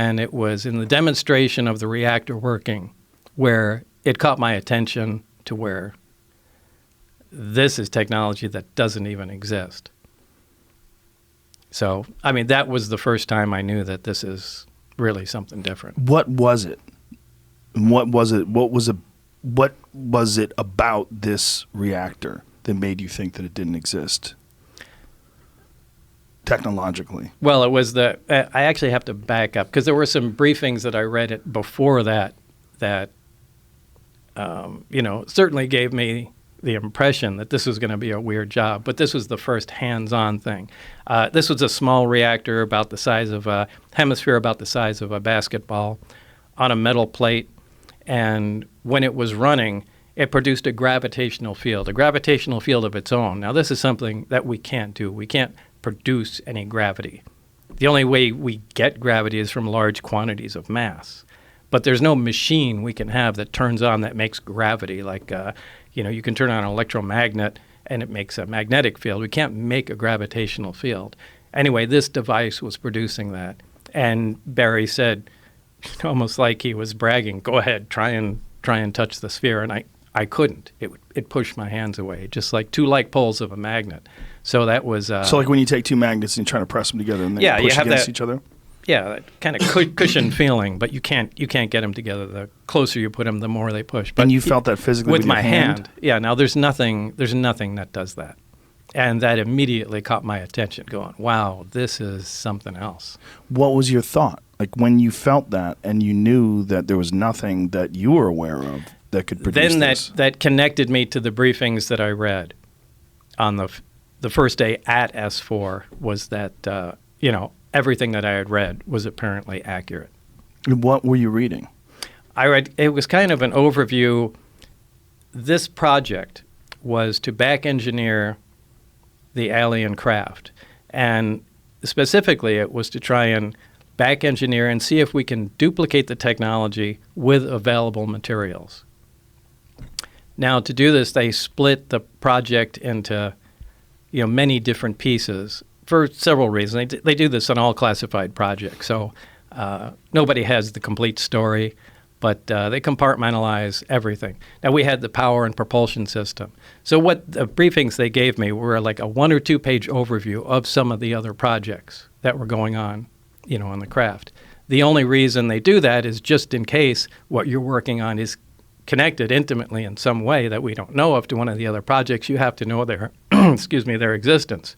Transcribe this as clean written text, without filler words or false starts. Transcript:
And it was in the demonstration of the reactor working where it caught my attention to where this is technology that doesn't even exist. So, I mean, that was the first time I knew that this is really something different. What was it? What was it? What was it about this reactor that made you think that it didn't exist technologically? Well, it was I actually have to back up because there were some briefings that I read before that certainly gave me the impression that this was going to be a weird job, but this was the first hands-on thing. This was a small reactor about the size of a hemisphere, about the size of a basketball, on a metal plate, and when it was running, it produced a gravitational field of its own. Now, this is something that we can't do. We can't produce any gravity. The only way we get gravity is from large quantities of mass. But there's no machine we can have that turns on that makes gravity. Like, you can turn on an electromagnet and it makes a magnetic field. We can't make a gravitational field. Anyway, this device was producing that. And Barry said, almost like he was bragging, go ahead, try and touch the sphere. And I couldn't. It pushed my hands away, just like two like poles of a magnet. So that was... so like when you take two magnets and you try to press them together and they push against each other? Yeah, that kind of cushion feeling, but you can't get them together. The closer you put them, the more they push. But and you felt that physically with your my hand? Yeah. Now there's nothing that does that, and that immediately caught my attention. Going, wow, this is something else. What was your thought? Like when you felt that, and you knew that there was nothing that you were aware of that could produce this? Then that connected me to the briefings that I read on the first day at S4. Was that everything that I had read was apparently accurate. What were you reading? It was kind of an overview. This project was to back engineer the alien craft. And specifically, it was to try and back engineer and see if we can duplicate the technology with available materials. Now, to do this, they split the project into many different pieces. For several reasons. They do this on all classified projects, so nobody has the complete story, but they compartmentalize everything. Now, we had the power and propulsion system. So what the briefings they gave me were like a 1 or 2 page overview of some of the other projects that were going on, on the craft. The only reason they do that is just in case what you're working on is connected intimately in some way that we don't know of to one of the other projects. You have to know their, their existence.